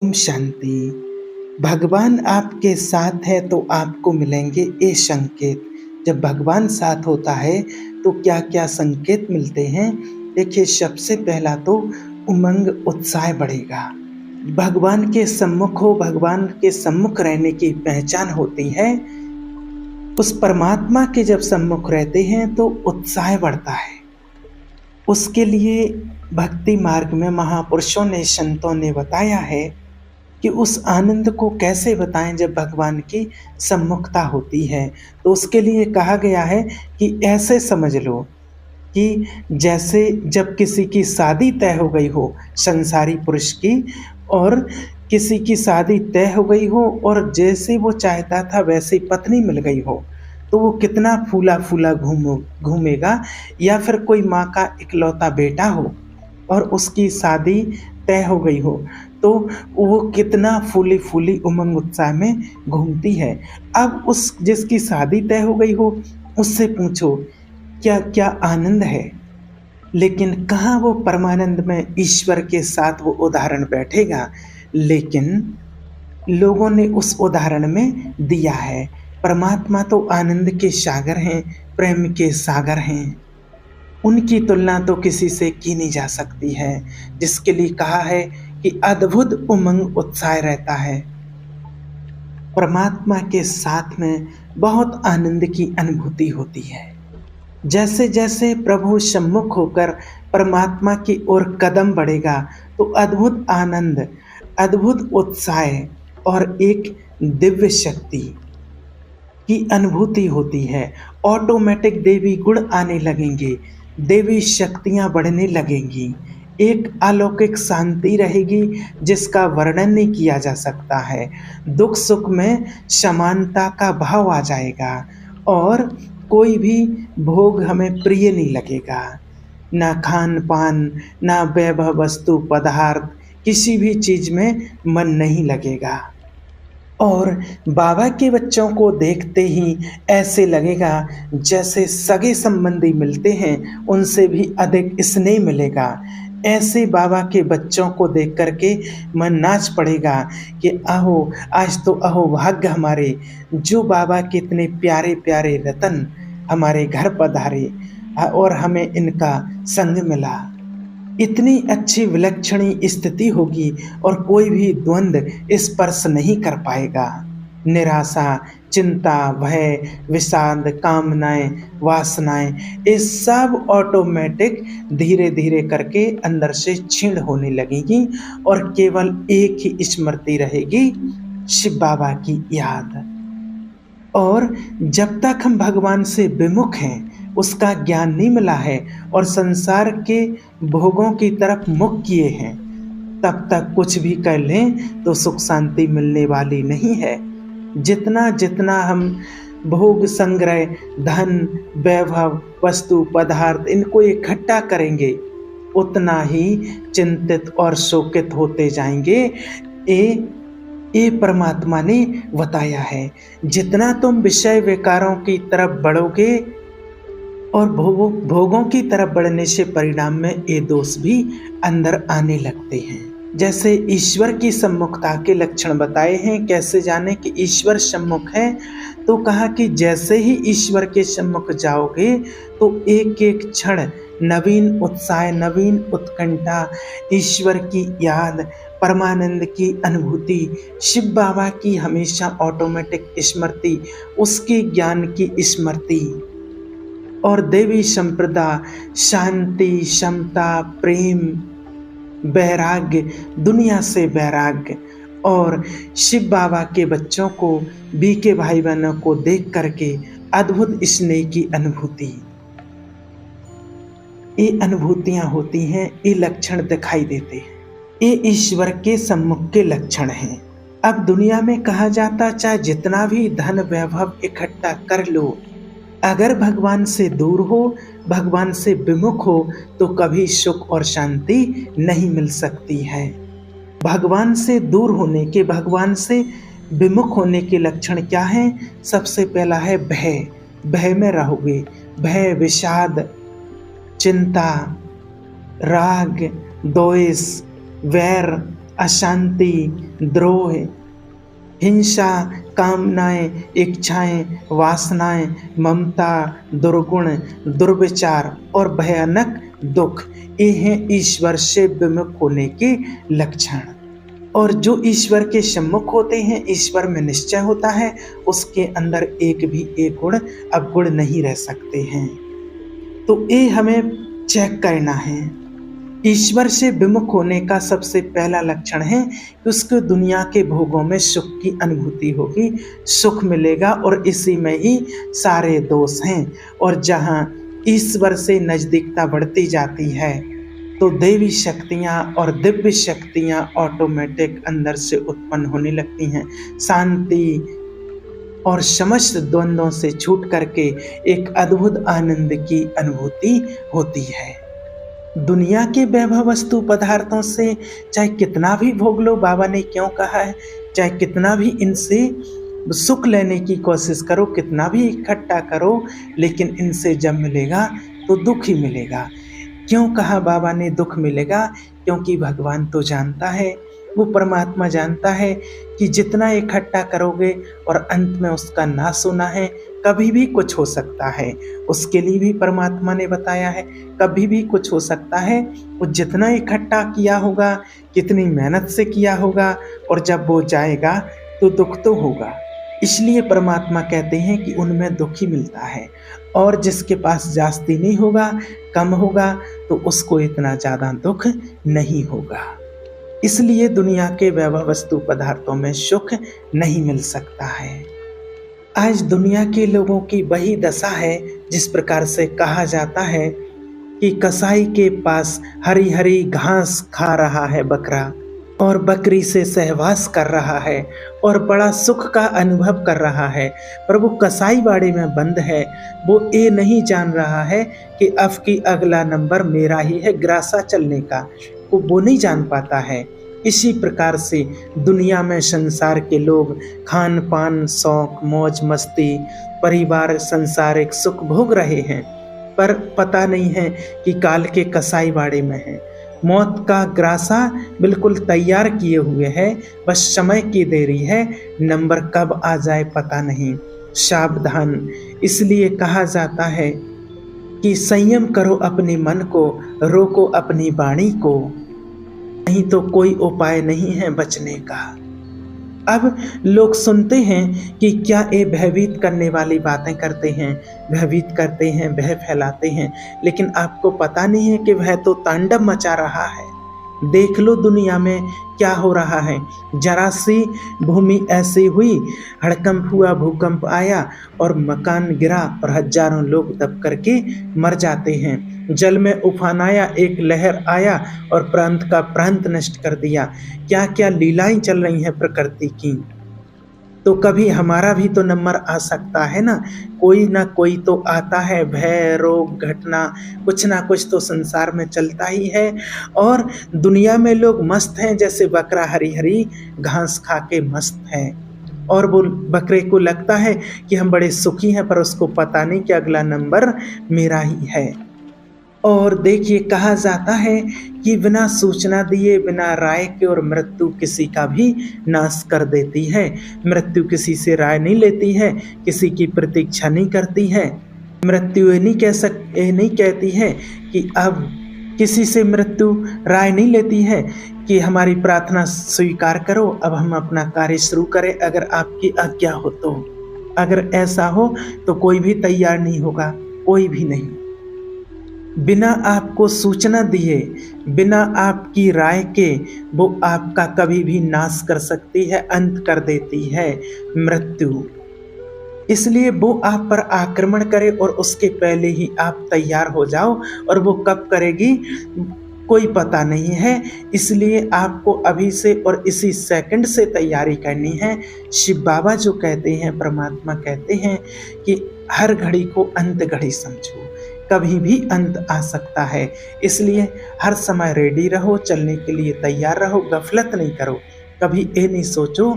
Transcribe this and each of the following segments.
ओम शांति। भगवान आपके साथ है तो आपको मिलेंगे ये संकेत। जब भगवान साथ होता है तो क्या-क्या संकेत मिलते हैं। देखिए, सबसे पहला तो उमंग उत्साह बढ़ेगा। भगवान के सम्मुख हो, भगवान के सम्मुख रहने की पहचान होती है। उस परमात्मा के जब सम्मुख रहते हैं तो उत्साह बढ़ता है। उसके लिए भक्ति मार्ग में महापुरुषों ने, संतों ने बताया है कि उस आनंद को कैसे बताएं जब भगवान की सम्मुखता होती है। तो उसके लिए कहा गया है कि ऐसे समझ लो कि जैसे जब किसी की शादी तय हो गई हो, संसारी पुरुष की, और किसी की शादी तय हो गई हो और जैसे वो चाहता था वैसी पत्नी मिल गई हो, तो वो कितना फूला फूला घूमेगा। या फिर कोई माँ का इकलौता बेटा हो और उसकी शादी तय हो गई हो, तो वो कितना फूली-फूली उमंग उत्साह में घूमती है। अब उस जिसकी शादी तय हो गई हो, उससे पूछो क्या-क्या आनंद है। लेकिन कहाँ वो परमानंद में ईश्वर के साथ वो उदाहरण बैठेगा। लेकिन लोगों ने उस उदाहरण में दिया है। परमात्मा तो आनंद के सागर हैं, प्रेम के सागर हैं। उनकी तुलना तो किसी से की नहीं जा सकती है, जिसके लिए कहा है कि अद्भुत उमंग उत्साह रहता है। परमात्मा के साथ में बहुत आनंद की अनुभूति होती है। जैसे-जैसे प्रभु सम्मुख होकर परमात्मा की ओर कदम बढ़ेगा, तो अद्भुत आनंद, अद्भुत उत्साह और एक दिव्य शक्ति की अनुभूति होती है। ऑटोमेटिक देवी गुण आने लगेंगे, देवी शक्तियाँ बढ़ने लगेंगी। एक अलौकिक शांति रहेगी जिसका वर्णन नहीं किया जा सकता है। दुख-सुख में समानता का भाव आ जाएगा और कोई भी भोग हमें प्रिय नहीं लगेगा। ना खान-पान, ना वैभव वस्तु पदार्थ, किसी भी चीज़ में मन नहीं लगेगा। और बाबा के बच्चों को देखते ही ऐसे लगेगा जैसे सगे संबंधी मिलते हैं, उनसे भी अधिक स्नेह मिलेगा। ऐसे बाबा के बच्चों को देख कर के मन नाच पड़ेगा कि अहो! आज तो अहो भाग्य हमारे, जो बाबा के इतने प्यारे-प्यारे रतन हमारे घर पधारे और हमें इनका संग मिला। इतनी अच्छी विलक्षणी स्थिति होगी और कोई भी द्वंद्व स्पर्श नहीं कर पाएगा। निराशा, चिंता, भय, विषाद, कामनाएँ, वासनाएँ, ये सब ऑटोमेटिक धीरे-धीरे करके अंदर से क्षीण होने लगेगी और केवल एक ही स्मृति रहेगी, शिव बाबा की याद। और जब तक हम भगवान से विमुख हैं, उसका ज्ञान नहीं मिला है और संसार के भोगों की तरफ मुख किए हैं, तब तक कुछ भी कर लें तो सुख शांति मिलने वाली नहीं है। जितना-जितना हम भोग संग्रह, धन, वैभव, वस्तु, पदार्थ इनको इकट्ठा करेंगे, उतना ही चिंतित और शोकित होते जाएँगे। ये ये परमात्मा ने बताया है। जितना तुम विषय विकारों की तरफ बढ़ोगे और भोगों की तरफ बढ़ने से परिणाम में ये दोष भी अंदर आने लगते हैं। जैसे ईश्वर की सम्मुखता के लक्षण बताए हैं, कैसे जाने कि ईश्वर सम्मुख है, तो कहा कि जैसे ही ईश्वर के सम्मुख जाओगे तो एक-एक क्षण नवीन उत्साह, नवीन उत्कंठा, ईश्वर की याद, परमानंद की अनुभूति, शिव बाबा की हमेशा ऑटोमेटिक स्मृति, उसके ज्ञान की स्मृति और देवी संप्रदा, शांति, समता, प्रेम, वैराग्य, दुनिया से वैराग्य और शिव बाबा के बच्चों को, बीके भाई बहनों को देख करके अद्भुत स्नेह की अनुभूति। ये अनुभूतियाँ होती हैं, ये लक्षण दिखाई देते हैं। ये ईश्वर के सम्मुख के लक्षण हैं। अब दुनिया में कहा जाता चाहे जितना भी धन वैभव इकट्ठा कर लो, अगर भगवान से दूर हो, भगवान से विमुख हो, तो कभी सुख और शांति नहीं मिल सकती है। भगवान से दूर होने के, भगवान से विमुख होने के लक्षण क्या हैं? सबसे पहला है भय। भय में रहोगे। भय, विषाद, चिंता, राग, द्वेष, वैर, अशांति, द्रोह, हिंसा, कामनाएं, इच्छाएं, वासनाएं, ममता, दुर्गुण, दुर्विचार और भयानक दुख, ये हैं ईश्वर से विमुख होने के लक्षण। और जो ईश्वर के सम्मुख होते हैं, ईश्वर में निश्चय होता है, उसके अंदर एक भी एक गुण अवगुण नहीं रह सकते हैं। तो ये हमें चेक करना है। ईश्वर से विमुख होने का सबसे पहला लक्षण है कि उसको दुनिया के भोगों में सुख की अनुभूति होगी, सुख मिलेगा और इसी में ही सारे दोष हैं। और जहाँ ईश्वर से नजदीकता बढ़ती जाती है तो देवी शक्तियाँ और दिव्य शक्तियाँ ऑटोमेटिक अंदर से उत्पन्न होने लगती हैं। शांति और समस्त द्वंद्वों से छूट करके एक अद्भुत आनंद की अनुभूति होती है। दुनिया के वैभव वस्तु पदार्थों से चाहे कितना भी भोग लो, बाबा ने क्यों कहा है, चाहे कितना भी इनसे सुख लेने की कोशिश करो, कितना भी इकट्ठा करो, लेकिन इनसे जब मिलेगा तो दुख ही मिलेगा। क्यों कहा बाबा ने दुख मिलेगा? क्योंकि भगवान तो जानता है, वो परमात्मा जानता है कि जितना इकट्ठा करोगे और अंत में उसका नाश होना है, कभी भी कुछ हो सकता है। उसके लिए भी परमात्मा ने बताया है, कभी भी कुछ हो सकता है। वो जितना इकट्ठा किया होगा, कितनी मेहनत से किया होगा, और जब वो जाएगा तो दुख तो होगा। इसलिए परमात्मा कहते हैं कि उनमें दुख ही मिलता है। और जिसके पास जास्ती नहीं होगा, कम होगा, तो उसको इतना ज़्यादा दुख नहीं होगा। इसलिए दुनिया के वैभव वस्तु पदार्थों में सुख नहीं मिल सकता है। आज दुनिया के लोगों की वही दशा है जिस प्रकार से कहा जाता है कि कसाई के पास हरी हरी घास खा रहा है बकरा, और बकरी से सहवास कर रहा है और बड़ा सुख का अनुभव कर रहा है, पर वो कसाई बाड़े में बंद है। वो ये नहीं जान रहा है कि अब की अगला नंबर मेरा ही है ग्रासा चलने का, वो नहीं जान पाता है। इसी प्रकार से दुनिया में संसार के लोग खान पान, शौक, मौज मस्ती, परिवार, संसारिक सुख भोग रहे हैं, पर पता नहीं है कि काल के कसाई बाड़े में है। मौत का ग्रासा बिल्कुल तैयार किए हुए है, बस समय की देरी है, नंबर कब आ जाए पता नहीं। सावधान। इसलिए कहा जाता है कि संयम करो अपने मन को, रोको अपनी वाणी को, नहीं तो कोई उपाय नहीं है बचने का। अब लोग सुनते हैं कि क्या ये भयभीत करने वाली बातें करते हैं, भयभीत करते हैं, भय फैलाते हैं, लेकिन आपको पता नहीं है कि भय तो तांडव मचा रहा है। देख लो दुनिया में क्या हो रहा है। जरा सी भूमि ऐसी हुई, हड़कंप हुआ, भूकंप आया और मकान गिरा और हजारों लोग दब करके मर जाते हैं। जल में उफान आया, एक लहर आया और प्रांत का प्रांत नष्ट कर दिया। क्या क्या लीलाएं चल रही हैं प्रकृति की। तो कभी हमारा भी तो नंबर आ सकता है ना, कोई ना कोई तो आता है। भय, रोग, घटना, कुछ ना कुछ तो संसार में चलता ही है। और दुनिया में लोग मस्त हैं, जैसे बकरा हरी हरी घास खा के मस्त है, और वो बकरे को लगता है कि हम बड़े सुखी हैं, पर उसको पता नहीं कि अगला नंबर मेरा ही है। और देखिए, कहा जाता है कि बिना सूचना दिए, बिना राय के, और मृत्यु किसी का भी नाश कर देती है। मृत्यु किसी से राय नहीं लेती है, किसी की प्रतीक्षा नहीं करती है। मृत्यु ये नहीं कहती है कि अब किसी से मृत्यु राय नहीं लेती है कि हमारी प्रार्थना स्वीकार करो, अब हम अपना कार्य शुरू करें, अगर आपकी आज्ञा हो तो। अगर ऐसा हो तो कोई भी तैयार नहीं होगा, कोई भी नहीं। बिना आपको सूचना दिए, बिना आपकी राय के, वो आपका कभी भी नाश कर सकती है, अंत कर देती है मृत्यु। इसलिए वो आप पर आक्रमण करे और उसके पहले ही आप तैयार हो जाओ, और वो कब करेगी कोई पता नहीं है। इसलिए आपको अभी से और इसी सेकंड से तैयारी करनी है। शिव बाबा जो कहते हैं, परमात्मा कहते हैं कि हर घड़ी को अंत घड़ी समझो, कभी भी अंत आ सकता है। इसलिए हर समय रेडी रहो, चलने के लिए तैयार रहो, गफलत नहीं करो। कभी ये नहीं सोचो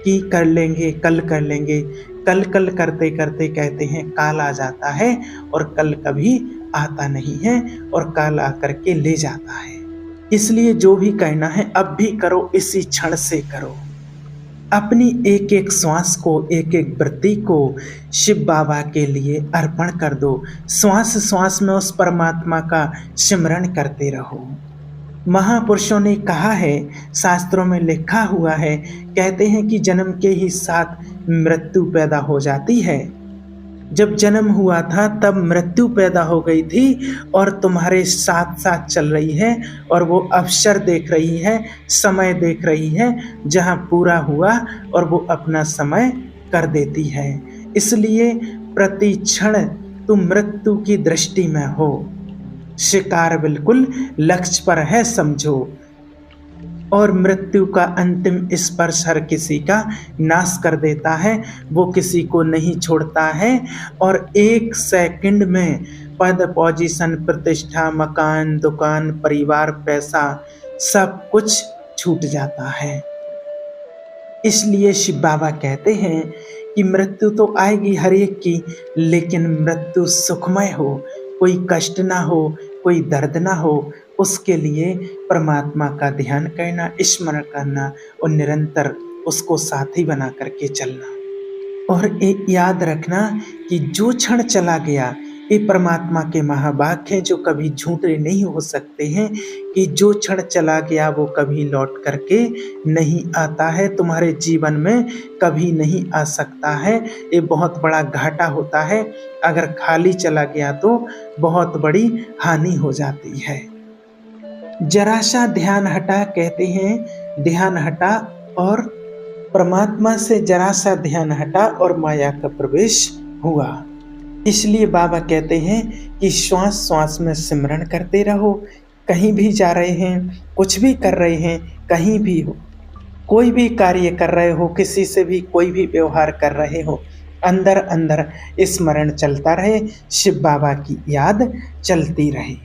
कि कर लेंगे, कल कर लेंगे। कल कल करते करते कहते हैं काल आ जाता है, और कल कभी आता नहीं है, और काल आकर के ले जाता है। इसलिए जो भी कहना है अब भी करो, इसी क्षण से करो। अपनी एक एक श्वास को, एक एक वृत्ति को शिव बाबा के लिए अर्पण कर दो। श्वास श्वास में उस परमात्मा का सिमरन करते रहो। महापुरुषों ने कहा है, शास्त्रों में लिखा हुआ है, कहते हैं कि जन्म के ही साथ मृत्यु पैदा हो जाती है। जब जन्म हुआ था तब मृत्यु पैदा हो गई थी और तुम्हारे साथ साथ चल रही है, और वो अवसर देख रही है, समय देख रही है, जहाँ पूरा हुआ और वो अपना समय कर देती है। इसलिए प्रति क्षण तुम मृत्यु की दृष्टि में हो। शिकार बिल्कुल लक्ष्य पर है समझो, और मृत्यु का अंतिम स्पर्श हर किसी का नाश कर देता है। वो किसी को नहीं छोड़ता है, और एक सेकंड में पद, पोजीशन, प्रतिष्ठा, मकान, दुकान, परिवार, पैसा सब कुछ छूट जाता है। इसलिए शिव बाबा कहते हैं कि मृत्यु तो आएगी हर एक की, लेकिन मृत्यु सुखमय हो, कोई कष्ट ना हो, कोई दर्द ना हो। उसके लिए परमात्मा का ध्यान करना, स्मरण करना और निरंतर उसको साथी बना करके चलना। और एक याद रखना कि जो क्षण चला गया, ये परमात्मा के महावाक्य हैं जो कभी झूठे नहीं हो सकते हैं, कि जो क्षण चला गया वो कभी लौट करके नहीं आता है, तुम्हारे जीवन में कभी नहीं आ सकता है। ये बहुत बड़ा घाटा होता है, अगर खाली चला गया तो बहुत बड़ी हानि हो जाती है। जरा सा ध्यान हटा, कहते हैं ध्यान हटा और परमात्मा से जरा सा ध्यान हटा और माया का प्रवेश हुआ। इसलिए बाबा कहते हैं कि श्वास श्वास में सिमरन करते रहो। कहीं भी जा रहे हैं, कुछ भी कर रहे हैं, कहीं भी हो, कोई भी कार्य कर रहे हो, किसी से भी कोई भी व्यवहार कर रहे हो, अंदर अंदर स्मरण चलता रहे, शिव बाबा की याद चलती रहे।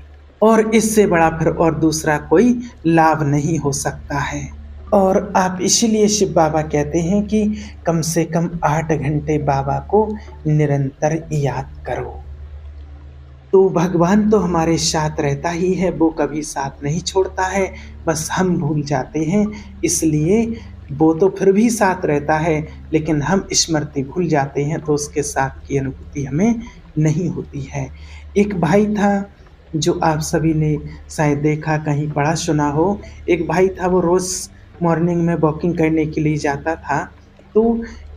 और इससे बड़ा फिर और दूसरा कोई लाभ नहीं हो सकता है। और आप इसीलिए शिव बाबा कहते हैं कि कम से कम 8 घंटे बाबा को निरंतर याद करो। तो भगवान तो हमारे साथ रहता ही है, वो कभी साथ नहीं छोड़ता है, बस हम भूल जाते हैं। इसलिए वो तो फिर भी साथ रहता है, लेकिन हम स्मृति भूल जाते हैं, तो उसके साथ की अनुभूति हमें नहीं होती है। एक भाई था जो आप सभी ने शायद देखा, कहीं पढ़ा सुना हो। एक भाई था, वो रोज़ मॉर्निंग में वॉकिंग करने के लिए जाता था। तो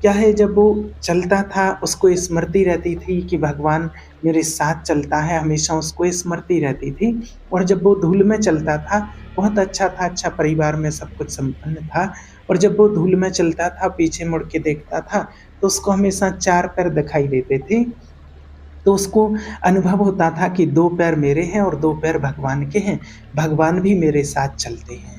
क्या है, जब वो चलता था उसको स्मृति रहती थी कि भगवान मेरे साथ चलता है, हमेशा उसको स्मृति रहती थी। और जब वो धूल में चलता था, बहुत अच्छा था, अच्छा परिवार में सब कुछ संपन्न था। और जब वो धूल में चलता था, पीछे मुड़ के देखता था, तो उसको हमेशा 4 पैर दिखाई देते थे। तो उसको अनुभव होता था कि 2 पैर मेरे हैं और 2 पैर भगवान के हैं, भगवान भी मेरे साथ चलते हैं।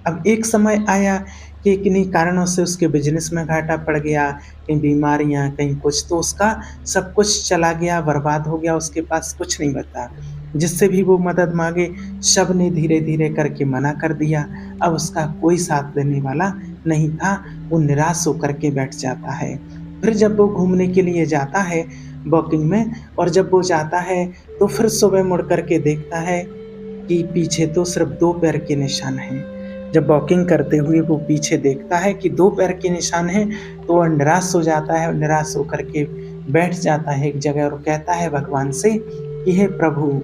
अब एक समय आया कि किन्हीं कारणों से उसके बिजनेस में घाटा पड़ गया, कहीं बीमारियां, कहीं कुछ, तो उसका सब कुछ चला गया, बर्बाद हो गया, उसके पास कुछ नहीं बचा। जिससे भी वो मदद मांगे, सब ने धीरे धीरे करके मना कर दिया। अब उसका कोई साथ देने वाला नहीं था, वो निराश होकर के बैठ जाता है। फिर जब वो घूमने के लिए जाता है वॉकिंग में, और जब वो जाता है तो फिर सुबह मुड़ करके देखता है कि पीछे तो सिर्फ 2 पैर के निशान हैं। जब वॉकिंग करते हुए वो पीछे देखता है कि 2 पैर के निशान हैं, तो वह निराश हो जाता है, और निराश होकर के बैठ जाता है एक जगह और कहता है भगवान से कि हे प्रभु,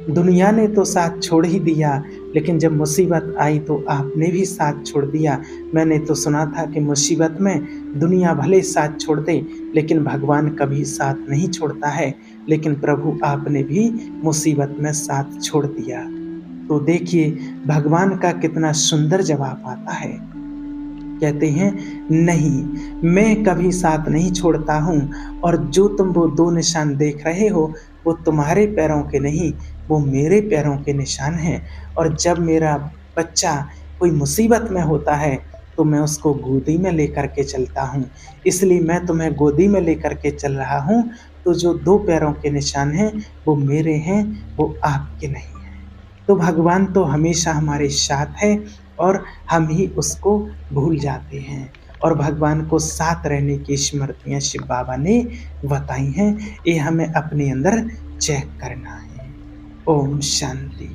दुनिया ने तो साथ छोड़ ही दिया, लेकिन जब मुसीबत आई तो आपने भी साथ छोड़ दिया। मैंने तो सुना था कि मुसीबत में दुनिया भले साथ छोड़ दे, लेकिन भगवान कभी साथ नहीं छोड़ता है, लेकिन प्रभु आपने भी मुसीबत में साथ छोड़ दिया। तो देखिए भगवान का कितना सुंदर जवाब आता है। कहते हैं नहीं, मैं कभी साथ नहीं छोड़ता हूँ, और जो तुम वो 2 निशान देख रहे हो वो तुम्हारे पैरों के नहीं, वो मेरे पैरों के निशान हैं। और जब मेरा बच्चा कोई मुसीबत में होता है तो मैं उसको गोदी में लेकर के चलता हूँ, इसलिए मैं तुम्हें गोदी में लेकर के चल रहा हूँ। तो जो 2 पैरों के निशान हैं वो मेरे हैं, वो आपके नहीं। तो भगवान तो हमेशा हमारे साथ है, और हम ही उसको भूल जाते हैं। और भगवान को साथ रहने की स्मृतियाँ शिव बाबा ने बताई हैं, ये हमें अपने अंदर चेक करना है। ओम शांति।